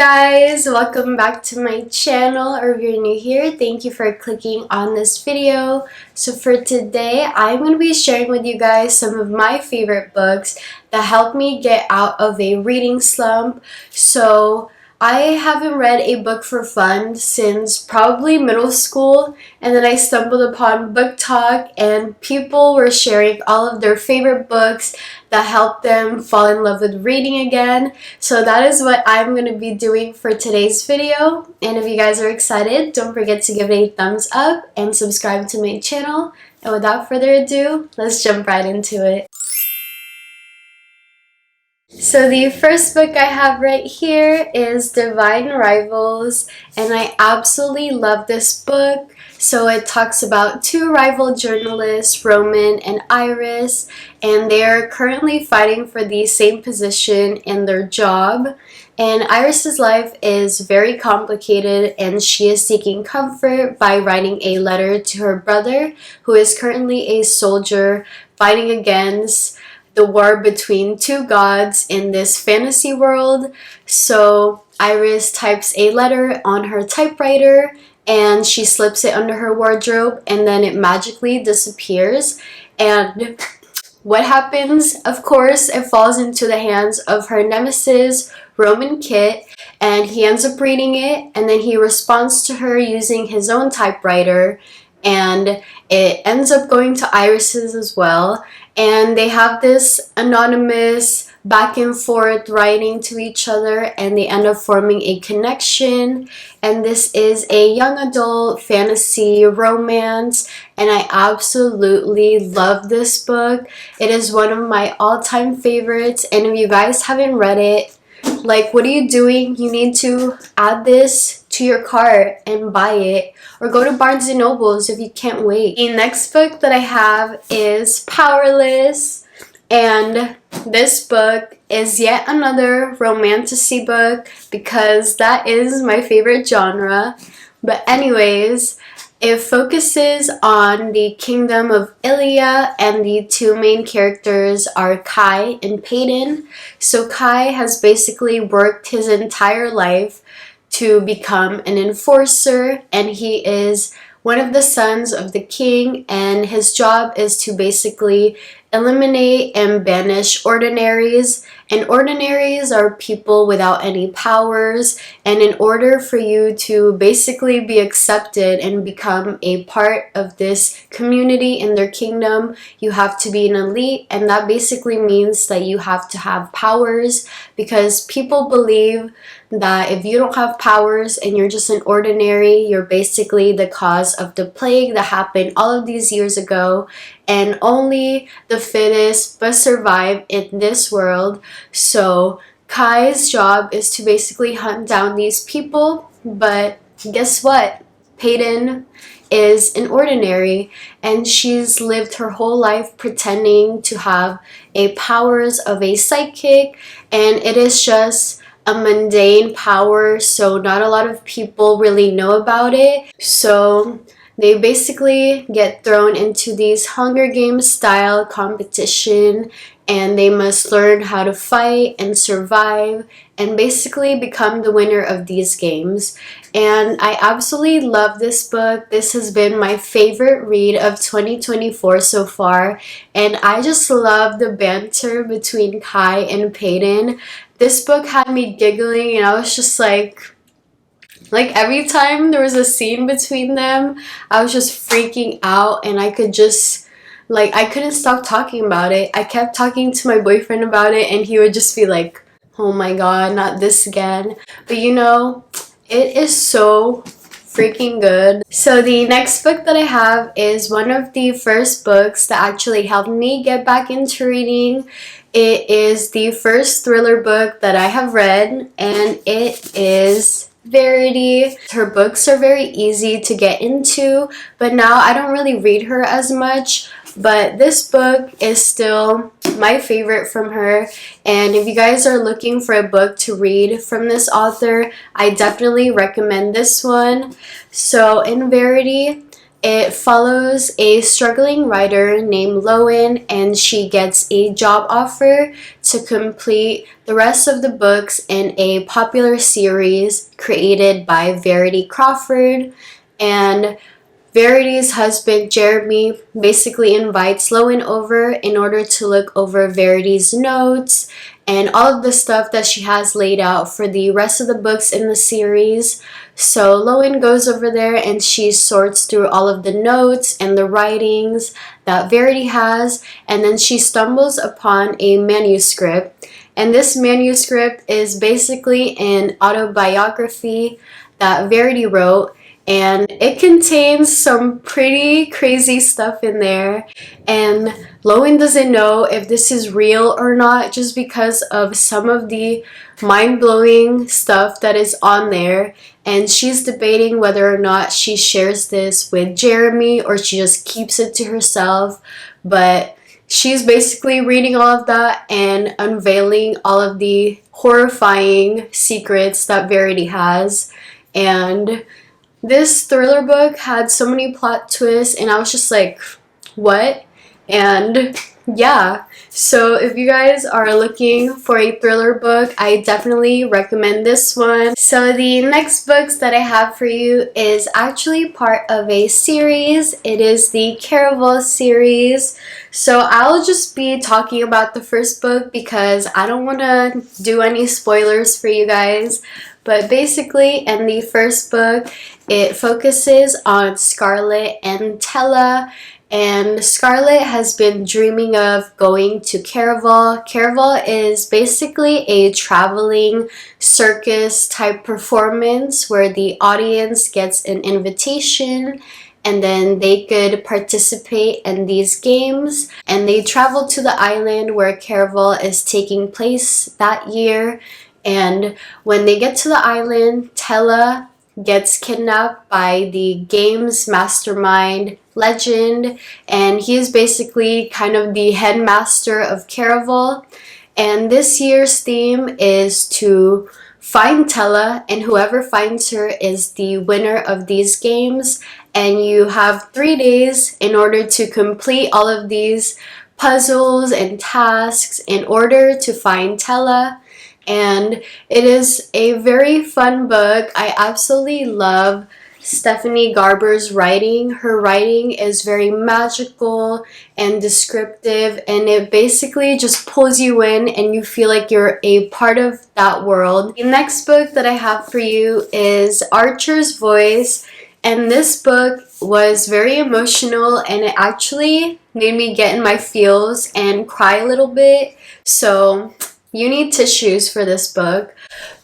guys, welcome back to my channel, or if you're new here, thank you for clicking on this video. So for today, I'm going to be sharing with you guys some of my favorite books that helped me get out of a reading slump. So I haven't read a book for fun since probably middle school, and then I stumbled upon Booktok and people were sharing all of their favorite books that helped them fall in love with reading again. So that is what I'm going to be doing for today's video, and if you guys are excited, don't forget to give it a thumbs up and subscribe to my channel. And without further ado, let's jump right into it. So the first book I have right here is Divine Rivals, and I absolutely love this book. So it talks about two rival journalists, Roman and Iris, and they are currently fighting for the same position in their job. And Iris's life is very complicated, and she is seeking comfort by writing a letter to her brother, who is currently a soldier fighting against the war between two gods in this fantasy world. So Iris types a letter on her typewriter and she slips it under her wardrobe, and then it magically disappears. And what happens? Of course, it falls into the hands of her nemesis, Roman Kit, and he ends up reading it, and then he responds to her using his own typewriter, and it ends up going to Iris's as well. And they have this anonymous back and forth writing to each other, and they end up forming a connection. And this is a young adult fantasy romance, and I absolutely love this book. It is one of my all-time favorites, and if you guys haven't read it, like, what are you doing? You need to add this to your cart and buy it, or go to Barnes & Nobles if you can't wait. The next book that I have is Powerless, and this book is yet another romantasy book because that is my favorite genre. But anyways, it focuses on the kingdom of Ilya, and the two main characters are Kai and Peyton. So Kai has basically worked his entire life to become an enforcer, and he is one of the sons of the king, and his job is to basically eliminate and banish ordinaries. And ordinaries are people without any powers, and in order for you to basically be accepted and become a part of this community in their kingdom, you have to be an elite, and that basically means that you have to have powers, because people believe that if you don't have powers and you're just an ordinary, you're basically the cause of the plague that happened all of these years ago, and only the fittest but survive in this world. So Kai's job is to basically hunt down these people, but guess what? Peyton is an ordinary, and she's lived her whole life pretending to have a powers of a psychic, and it is just a mundane power, so not a lot of people really know about it. So they basically get thrown into these Hunger Games style competition, and they must learn how to fight and survive and basically become the winner of these games. And I absolutely love this book. This has been my favorite read of 2024 so far, and I just love the banter between Kai and Peyton. This book had me giggling, and I was just like every time there was a scene between them, I was just freaking out, and I could just, I couldn't stop talking about it. I kept talking to my boyfriend about it, and he would just be like, oh my god, not this again. But you know, it is so freaking good. So the next book that I have is one of the first books that actually helped me get back into reading. It is the first thriller book that I have read, and it is Verity. Her books are very easy to get into, but now I don't really read her as much, but this book is still my favorite from her. And if you guys are looking for a book to read from this author, I definitely recommend this one. So in Verity, it follows a struggling writer named Lowen, and she gets a job offer to complete the rest of the books in a popular series created by Verity Crawford. And Verity's husband, Jeremy, basically invites Lowen over in order to look over Verity's notes and all of the stuff that she has laid out for the rest of the books in the series. So Lowen goes over there and she sorts through all of the notes and the writings that Verity has, and then she stumbles upon a manuscript. And this manuscript is basically an autobiography that Verity wrote, and it contains some pretty crazy stuff in there, and Lowen doesn't know if this is real or not just because of some of the mind-blowing stuff that is on there, and she's debating whether or not she shares this with Jeremy or she just keeps it to herself. But she's basically reading all of that and unveiling all of the horrifying secrets that Verity has. And this thriller book had so many plot twists, and I was just like, what? And yeah, so if you guys are looking for a thriller book, I definitely recommend this one. So the next books that I have for you is actually part of a series. It is the Carel series. So I'll just be talking about the first book because I don't want to do any spoilers for you guys. But basically, in the first book, it focuses on Scarlett and Tella. And Scarlett has been dreaming of going to Carel. Carel is basically a traveling circus type performance where the audience gets an invitation and then they could participate in these games. And they travel to the island where Carel is taking place that year. And when they get to the island, Tella gets kidnapped by the game's mastermind, Legend, and he is basically kind of the headmaster of Carel. And this year's theme is to find Tella, and whoever finds her is the winner of these games. And you have 3 days in order to complete all of these puzzles and tasks in order to find Tella. And it is a very fun book. I absolutely love Stephanie Garber's writing. Her writing is very magical and descriptive, and it basically just pulls you in and you feel like you're a part of that world. The next book that I have for you is Archer's Voice, and this book was very emotional and it actually made me get in my feels and cry a little bit. So you need tissues for this book,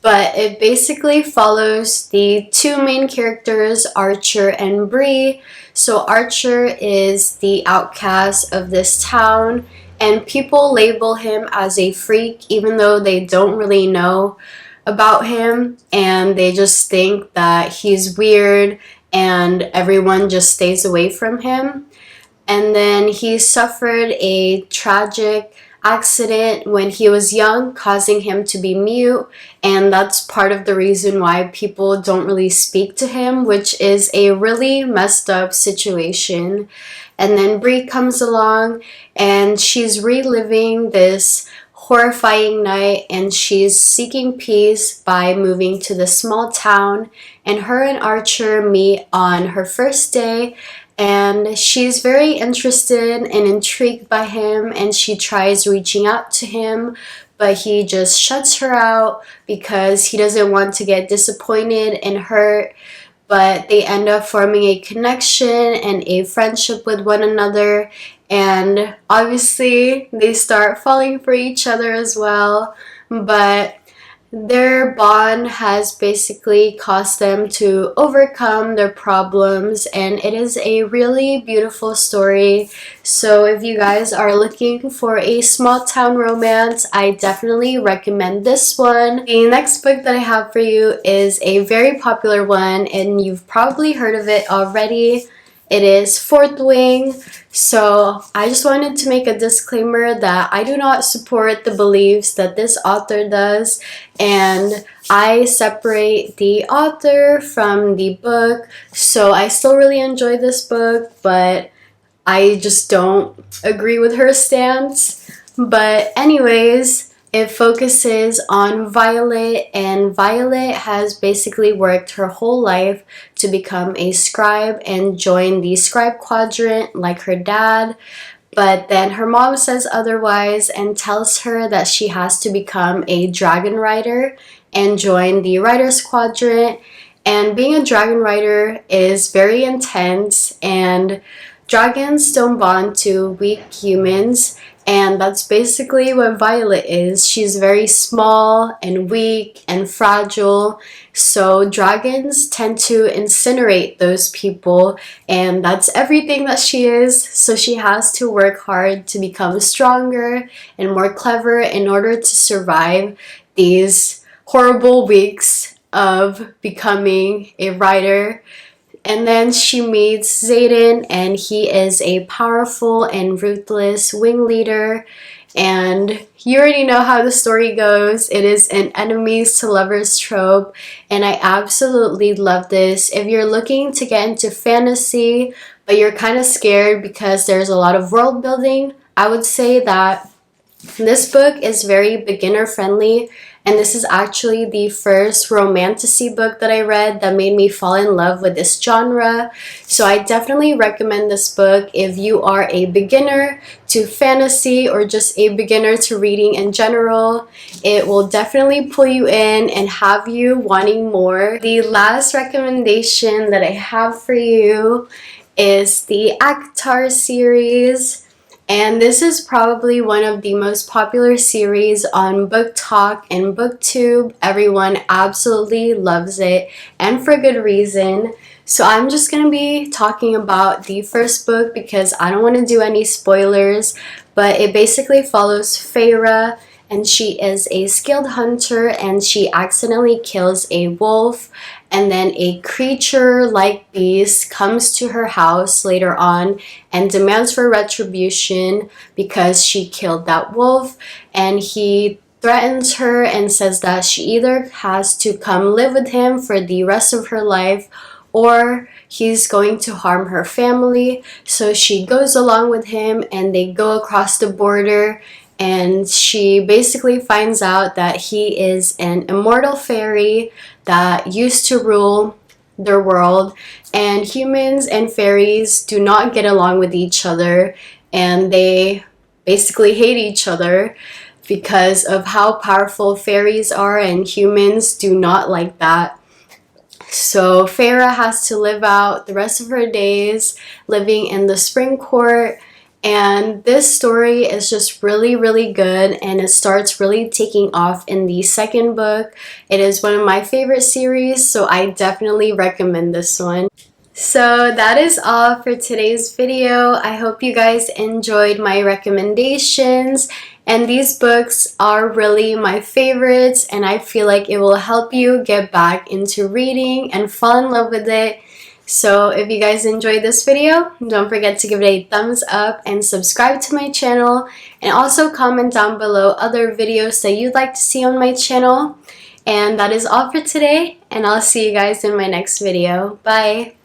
but it basically follows the two main characters, Archer and Bree. So Archer is the outcast of this town, and people label him as a freak even though they don't really know about him, and they just think that he's weird and everyone just stays away from him. And then he suffered a tragic accident when he was young, causing him to be mute, and that's part of the reason why people don't really speak to him, which is a really messed up situation. And then Bree comes along and she's reliving this horrifying night, and she's seeking peace by moving to the small town, and her and Archer meet on her first day. And she's very interested and intrigued by him, and she tries reaching out to him, but he just shuts her out because he doesn't want to get disappointed and hurt. But they end up forming a connection and a friendship with one another, and obviously they start falling for each other as well. But their bond has basically caused them to overcome their problems, and it is a really beautiful story. So if you guys are looking for a small town romance, I definitely recommend this one. The next book that I have for you is a very popular one, and you've probably heard of it already. It is Fourth Wing. So I just wanted to make a disclaimer that I do not support the beliefs that this author does, and I separate the author from the book. So I still really enjoy this book, but I just don't agree with her stance. But anyways, It focuses on Violet, and Violet has basically worked her whole life to become a scribe and join the scribe quadrant like her dad. But then her mom says otherwise and tells her that she has to become a dragon rider and join the writer's quadrant. And being a dragon rider is very intense, and dragons don't bond to weak humans. And that's basically what Violet is. She's very small and weak and fragile. So dragons tend to incinerate those people, and that's everything that she is. So she has to work hard to become stronger and more clever in order to survive these horrible weeks of becoming a writer. And then she meets Zayden, and he is a powerful and ruthless wing leader. And you already know how the story goes. It is an enemies to lovers trope, and I absolutely love this. If you're looking to get into fantasy, but you're kind of scared because there's a lot of world building, I would say that this book is very beginner friendly, and this is actually the first romantasy book that I read that made me fall in love with this genre. So I definitely recommend this book if you are a beginner to fantasy or just a beginner to reading in general. It will definitely pull you in and have you wanting more. The last recommendation that I have for you is the Akhtar series. And this is probably one of the most popular series on Booktok and Booktube. Everyone absolutely loves it, and for good reason. So I'm just going to be talking about the first book because I don't want to do any spoilers, but it basically follows Feyre, and she is a skilled hunter, and she accidentally kills a wolf, and then a creature-like beast comes to her house later on and demands for retribution because she killed that wolf, and he threatens her and says that she either has to come live with him for the rest of her life or he's going to harm her family. So she goes along with him, and they go across the border, and she basically finds out that he is an immortal fairy that used to rule their world, and humans and fairies do not get along with each other, and they basically hate each other because of how powerful fairies are, and humans do not like that. So Feyre has to live out the rest of her days living in the spring court. And this story is just really, really good, and it starts really taking off in the second book. It is one of my favorite series, so I definitely recommend this one. So that is all for today's video. I hope you guys enjoyed my recommendations, and these books are really my favorites, and I feel like it will help you get back into reading and fall in love with it. So if you guys enjoyed this video, don't forget to give it a thumbs up and subscribe to my channel, and also comment down below other videos that you'd like to see on my channel. And that is all for today, and I'll see you guys in my next video. Bye!